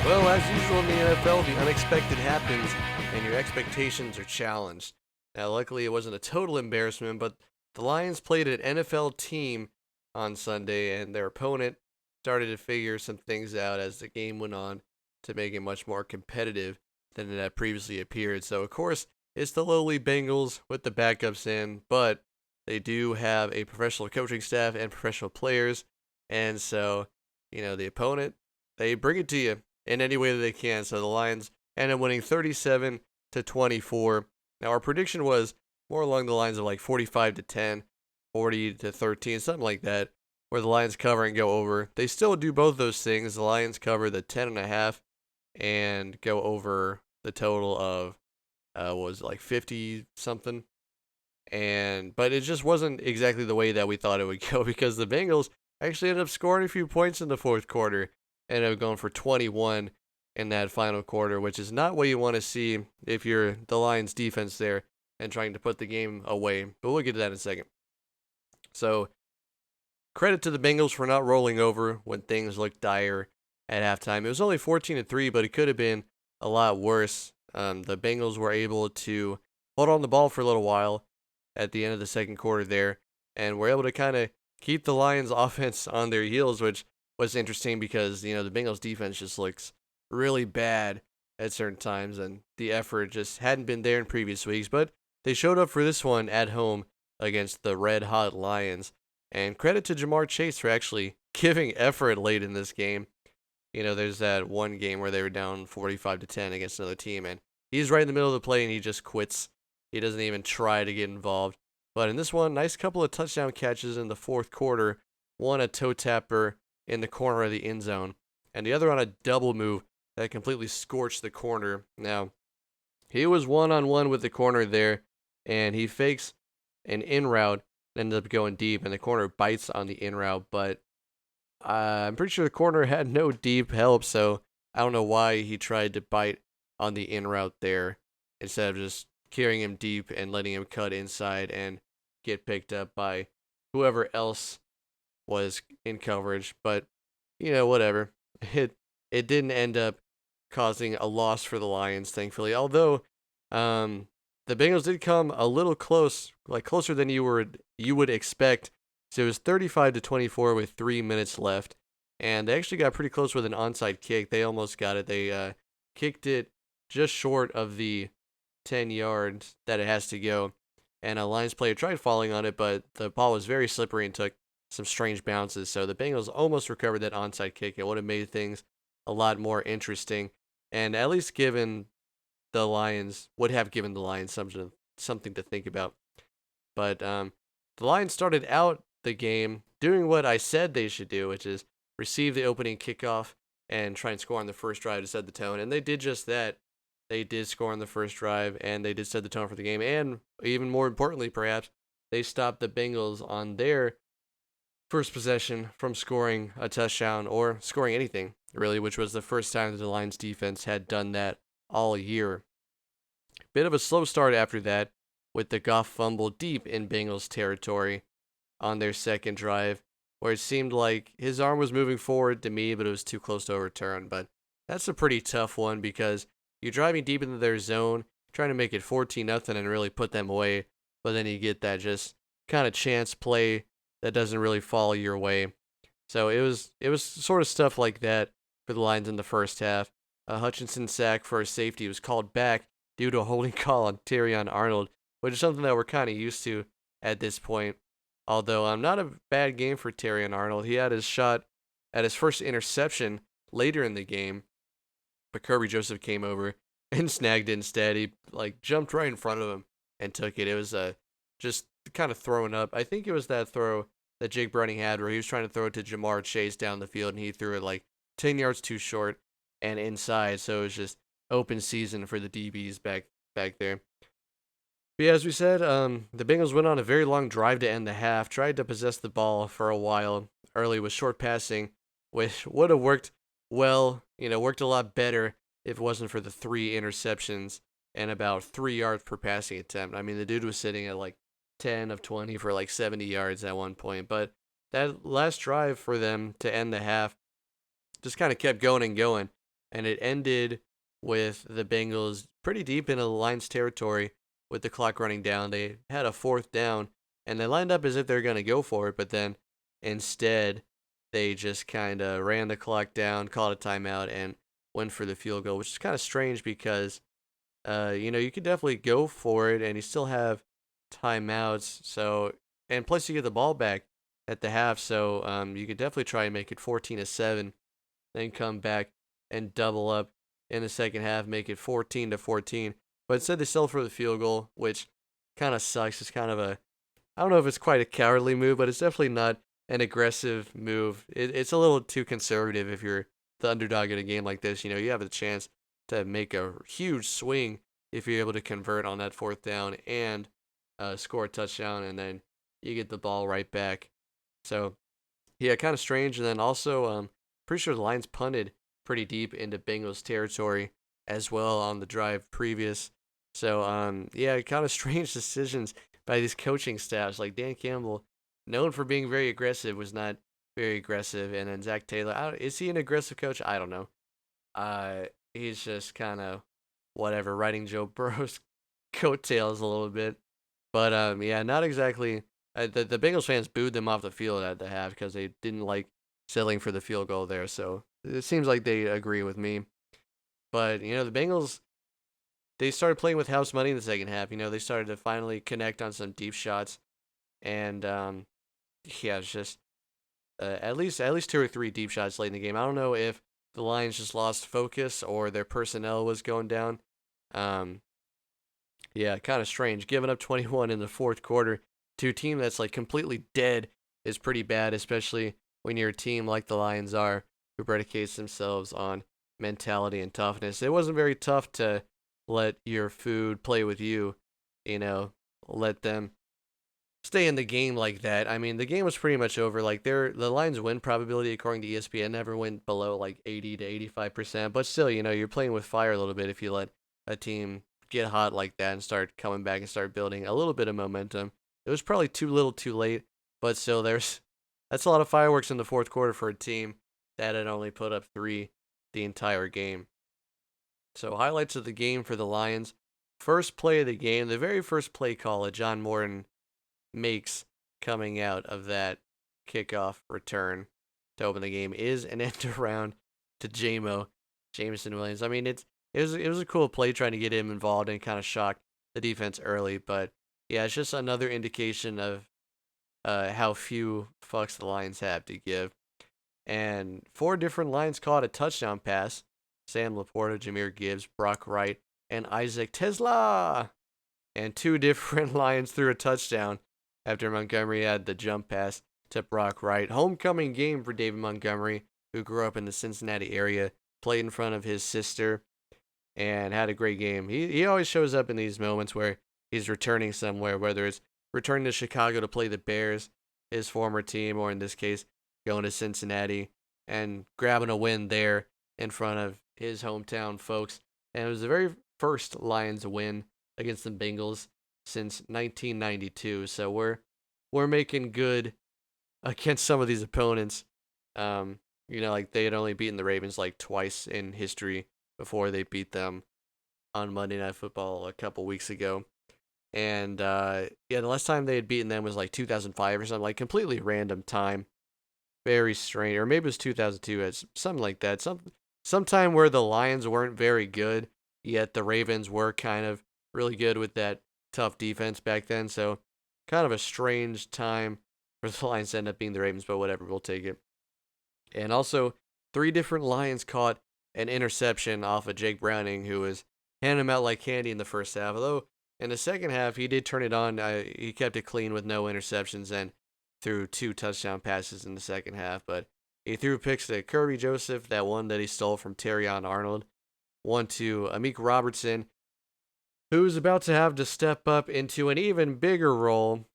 Well, as usual in the NFL, the unexpected happens and your expectations are challenged. Now, luckily, it wasn't a total embarrassment, but the Lions played an NFL team on Sunday, and their opponent started to figure some things out as the game went on to make it much more competitive than it had previously appeared. So, of course, it's the lowly Bengals with the backups in, but they do have a professional coaching staff and professional players, and so, the opponent, they bring it to you in any way that they can. So the Lions end up winning 37-24. Now our prediction was more along the lines of like 45 to 10, 40 to 13, something like that, where the Lions cover and go over. They still do both those things. The Lions cover the 10.5 and go over the total of what was it, like 50 something. But it just wasn't exactly the way that we thought it would go because the Bengals actually ended up scoring a few points in the fourth quarter. Ended up going for 21 in that final quarter, which is not what you want to see if you're the Lions defense there and trying to put the game away. But we'll get to that in a second. So credit to the Bengals for not rolling over when things looked dire at halftime. It was only 14-3, but it could have been a lot worse. The Bengals were able to hold on the ball for a little while at the end of the second quarter there, and were able to kind of keep the Lions offense on their heels, which was interesting because, the Bengals defense just looks really bad at certain times, and the effort just hadn't been there in previous weeks, but they showed up for this one at home against the red hot Lions. And credit to Jamar Chase for actually giving effort late in this game. There's that one game where they were down 45 to 10 against another team, and he's right in the middle of the play and he just quits. He doesn't even try to get involved. But in this one, nice couple of touchdown catches in the fourth quarter. One a toe tapper in the corner of the end zone, and the other on a double move that completely scorched the corner. Now, he was one-on-one with the corner there, and he fakes an in route, ended up going deep, and the corner bites on the in route, but I'm pretty sure the corner had no deep help, so I don't know why he tried to bite on the in route there instead of just carrying him deep and letting him cut inside and get picked up by whoever else was in coverage. But whatever. It didn't end up causing a loss for the Lions, thankfully. Although the Bengals did come a little close, like closer than you would expect. So it was 35-24 with 3 minutes left, and they actually got pretty close with an onside kick. They almost got it. They kicked it just short of the 10 yards that it has to go, and a Lions player tried falling on it, but the ball was very slippery and took some strange bounces. So the Bengals almost recovered that onside kick. It would have made things a lot more interesting, and at least would have given the Lions something to think about. But the Lions started out the game doing what I said they should do, which is receive the opening kickoff and try and score on the first drive to set the tone. And they did just that. They did score on the first drive, and they did set the tone for the game. And even more importantly, perhaps, they stopped the Bengals on their first possession from scoring a touchdown or scoring anything, really, which was the first time that the Lions defense had done that all year. Bit of a slow start after that, with the Goff fumble deep in Bengals territory on their second drive, where it seemed like his arm was moving forward to me, but it was too close to overturn. But that's a pretty tough one because you're driving deep into their zone, trying to make it 14-0 and really put them away, but then you get that just kind of chance play that doesn't really fall your way. So it was sort of stuff like that for the Lions in the first half. A Hutchinson sack for a safety was called back due to a holding call on Terrion Arnold, which is something that we're kind of used to at this point. Although not a bad game for Terrion Arnold. He had his shot at his first interception later in the game, but Kirby Joseph came over and snagged it instead. He jumped right in front of him and took it. It was just kind of throwing up. I think it was that throw that Jake Browning had where he was trying to throw it to Jamar Chase down the field, and he threw it like 10 yards too short and inside. So it was just open season for the DBs back there. But yeah, as we said, the Bengals went on a very long drive to end the half, tried to possess the ball for a while early with short passing, which would have worked well, worked a lot better if it wasn't for the 3 interceptions and about 3 yards per passing attempt. I mean, the dude was sitting at like 10 of 20 for like 70 yards at one point, but that last drive for them to end the half just kind of kept going and going. and it ended with the Bengals pretty deep in the Lions territory with the clock running down. They had a fourth down, and they lined up as if they were going to go for it, but then instead they just kind of ran the clock down, called a timeout, and went for the field goal, which is kind of strange because you could definitely go for it, and you still have timeouts. So, and plus you get the ball back at the half, so you could definitely try and make it 14-7, then come back and double up in the second half, make it 14-14. But instead they settle for the field goal, which kind of sucks. It's kind of I don't know if it's quite a cowardly move, but it's definitely not an aggressive move. It's a little too conservative if you're the underdog in a game like this. You have a chance to make a huge swing if you're able to convert on that fourth down and score a touchdown, and then you get the ball right back. So, yeah, kind of strange. And then also, pretty sure the Lions punted pretty deep into Bengals territory as well on the drive previous. So, yeah, kind of strange decisions by these coaching staffs. Like Dan Campbell, known for being very aggressive, was not very aggressive. And then Zach Taylor, is he an aggressive coach? I don't know. He's just kind of whatever, riding Joe Burrow's coattails a little bit. But yeah, not exactly. The Bengals fans booed them off the field at the half because they didn't like settling for the field goal there. So it seems like they agree with me. But the Bengals, they started playing with house money in the second half. They started to finally connect on some deep shots, and yeah, it's just at least two or three deep shots late in the game. I don't know if the Lions just lost focus or their personnel was going down. Um, yeah, kind of strange. Giving up 21 in the fourth quarter to a team that's like completely dead is pretty bad, especially when you're a team like the Lions are, who predicates themselves on mentality and toughness. It wasn't very tough to let your food play with you, let them stay in the game like that. I mean, the game was pretty much over. Like the Lions win probability according to ESPN never went below like 80 to 85%, but still, you're playing with fire a little bit if you let a team get hot like that and start coming back and start building a little bit of momentum. It was probably too little, too late, but still that's a lot of fireworks in the fourth quarter for a team that had only put up 3 the entire game. So highlights of the game for the Lions. First play of the game, the very first play call that John Morton makes coming out of that kickoff return to open the game is an end around to Jameson Williams. I mean, it was a cool play trying to get him involved and kind of shock the defense early, but yeah, it's just another indication of how few fucks the Lions have to give. And 4 different Lions caught a touchdown pass. Sam Laporta, Jahmyr Gibbs, Brock Wright, and Isaac Tesla. And 2 different Lions threw a touchdown after Montgomery had the jump pass to Brock Wright. Homecoming game for David Montgomery, who grew up in the Cincinnati area, played in front of his sister, and had a great game. He always shows up in these moments where he's returning somewhere, whether it's returning to Chicago to play the Bears, his former team, or in this case, going to Cincinnati and grabbing a win there in front of his hometown folks. And it was the very first Lions win against the Bengals since 1992. So we're making good against some of these opponents. Like they had only beaten the Ravens like twice in history before they beat them on Monday Night Football a couple weeks ago. And yeah, the last time they had beaten them was like 2005 or something, like completely random time. Very strange. Or maybe it was 2002, it's something like that. Sometime where the Lions weren't very good, yet the Ravens were kind of really good with that tough defense back then. So kind of a strange time for the Lions to end up being the Ravens, but whatever, we'll take it. And also, 3 different Lions caught an interception off of Jake Browning, who was handing him out like candy in the first half. Although in the second half, he did turn it on. He kept it clean with no interceptions and threw 2 touchdown passes in the second half. But he threw picks to Kirby Joseph, that one that he stole from Terrion Arnold, one to Amik Robertson, who's about to have to step up into an even bigger role.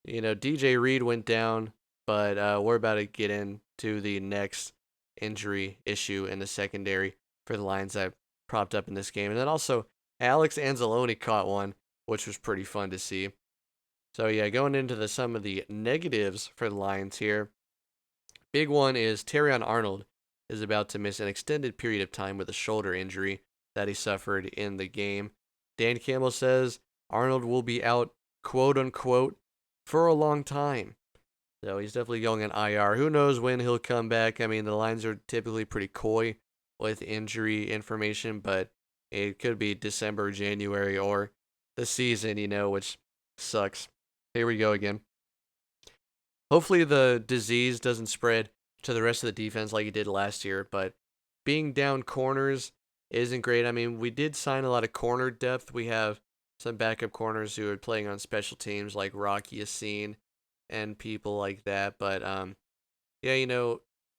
DJ Reed went down, but we're about to get into the next injury issue in the secondary for the Lions that propped up in this game. And then also, Alex Anzalone caught one, which was pretty fun to see. So yeah, going into some of the negatives for the Lions here. Big one is Terrion Arnold, is about to miss an extended period of time with a shoulder injury that he suffered in the game. Dan Campbell says Arnold will be out, quote unquote, for a long time. So he's definitely going on IR. Who knows when he'll come back? I mean, the Lions are typically pretty coy with injury information, but it could be December, January, or the season, which sucks. Here we go again. Hopefully the disease doesn't spread to the rest of the defense like it did last year, but being down corners isn't great. I mean, we did sign a lot of corner depth. We have some backup corners who are playing on special teams like Rocky Yassin and people like that, but yeah,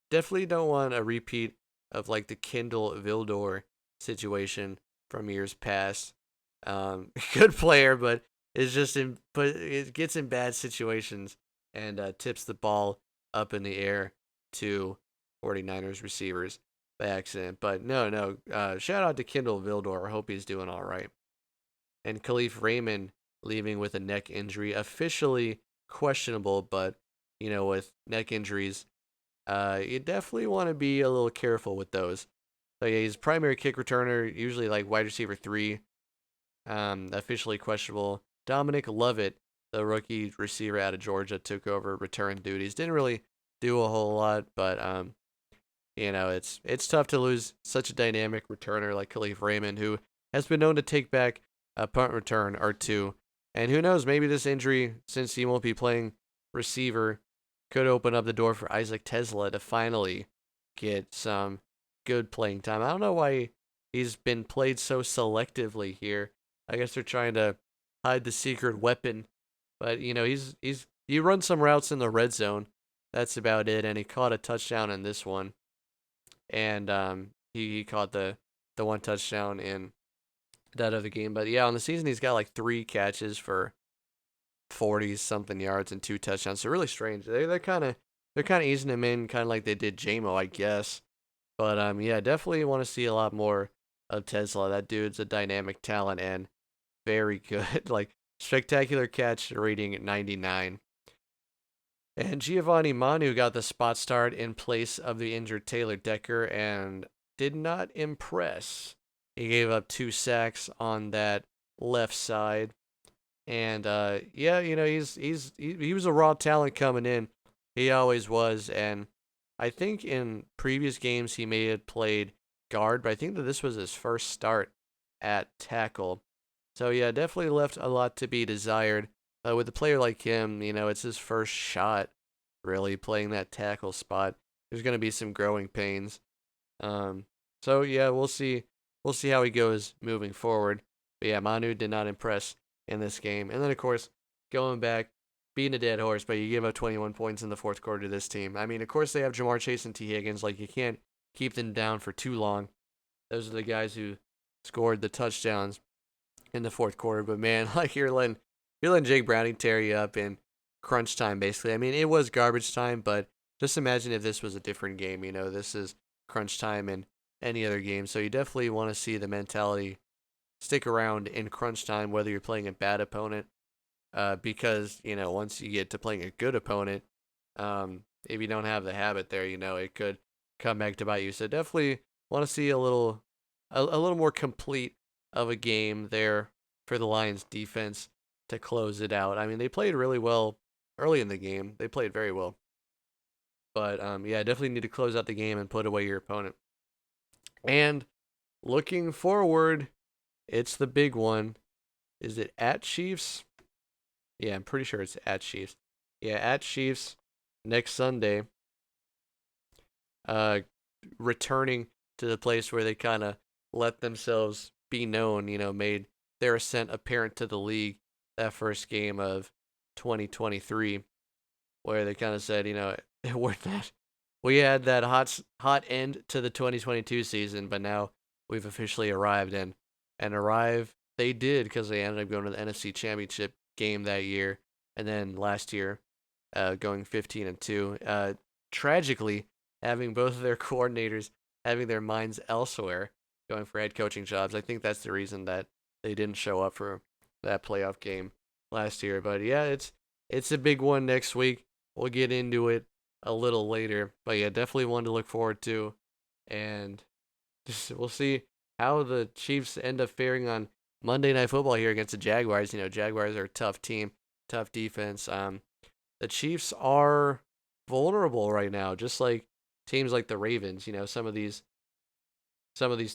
definitely don't want a repeat of like the Kindle Vildor situation from years past. Good player, but it gets in bad situations and tips the ball up in the air to 49ers receivers by accident. But no. Shout out to Kindle Vildor. I hope he's doing all right. And Khalif Raymond leaving with a neck injury, officially questionable, but with neck injuries, you definitely want to be a little careful with those. So yeah, he's primary kick returner, usually like wide receiver 3, officially questionable. Dominic Lovett, the rookie receiver out of Georgia, took over return duties. Didn't really do a whole lot, but it's tough to lose such a dynamic returner like Khalif Raymond, who has been known to take back a punt return or two. And who knows, maybe this injury, since he won't be playing receiver, could open up the door for Isaac Tesla to finally get some good playing time. I don't know why he's been played so selectively here. I guess they're trying to hide the secret weapon, but he runs some routes in the red zone. That's about it, and he caught a touchdown in this one, and he caught the one touchdown in that other game. But yeah, on the season he's got like 3 catches for 40 something yards and 2 touchdowns. So really strange. They're kind of easing him in, kind of like they did JMO, I guess. But yeah, definitely want to see a lot more of Tesla. That dude's a dynamic talent and very good. Like spectacular catch rating at 99. And Giovanni Manu got the spot start in place of the injured Taylor Decker and did not impress. He gave up 2 sacks on that left side. And yeah, he was a raw talent coming in. He always was, and I think in previous games he may have played guard, but I think that this was his first start at tackle. So yeah, definitely left a lot to be desired. With a player like him, it's his first shot really playing that tackle spot. There's going to be some growing pains. So yeah, we'll see how he goes moving forward. But yeah, Manu did not impress in this game. And then, of course, going back, beating a dead horse, but you give up 21 points in the fourth quarter to this team. I mean, of course, they have Jamar Chase and T. Higgins. Like, you can't keep them down for too long. Those are the guys who scored the touchdowns in the fourth quarter. But, man, like, you're letting Jake Browning tear you up in crunch time, basically. I mean, it was garbage time, but just imagine if this was a different game. This is crunch time in any other game. So you definitely want to see the mentality stick around in crunch time, whether you're playing a bad opponent, because once you get to playing a good opponent, if you don't have the habit there, it could come back to bite you. So definitely want to see a little more complete of a game there for the Lions defense to close it out. I mean, they played really well early in the game. They played very well, but yeah, definitely need to close out the game and put away your opponent. And looking forward, it's the big one. Is it at Chiefs? Yeah, I'm pretty sure it's at Chiefs. Yeah, at Chiefs next Sunday. Returning to the place where they kind of let themselves be known, made their ascent apparent to the league that first game of 2023, where they kind of said, we're not. We had that hot end to the 2022 season, but now we've officially arrived, and arrive they did because they ended up going to the NFC Championship game that year, and then last year, going 15-2. Tragically, having both of their coordinators having their minds elsewhere, going for head coaching jobs. I think that's the reason that they didn't show up for that playoff game last year. But yeah, it's a big one next week. We'll get into it a little later. But yeah, definitely one to look forward to and just we'll see how the Chiefs end up faring on Monday Night Football here against the Jaguars. Jaguars are a tough team, tough defense. The Chiefs are vulnerable right now, just like teams like the Ravens. Some of these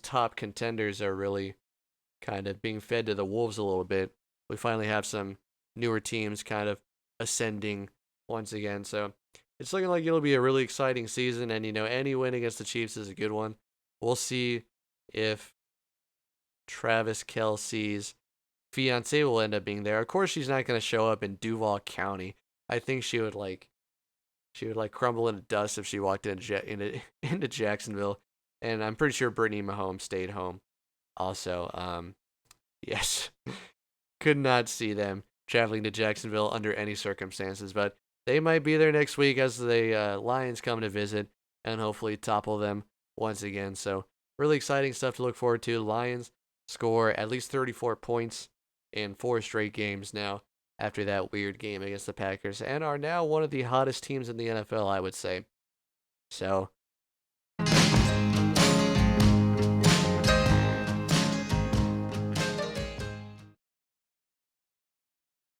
top contenders are really kind of being fed to the wolves a little bit. We finally have some newer teams kind of ascending once again. So it's looking like it'll be a really exciting season. And, any win against the Chiefs is a good one. We'll see if Travis Kelsey's fiance will end up being there. Of course, she's not going to show up in Duval County. I think she would crumble into dust if she walked into Jacksonville. And I'm pretty sure Brittany Mahomes stayed home. Also, yes, could not see them traveling to Jacksonville under any circumstances, but they might be there next week as the Lions come to visit and hopefully topple them once again. So, really exciting stuff to look forward to. Lions score at least 34 points in 4 straight games now after that weird game against the Packers and are now one of the hottest teams in the NFL, I would say. So,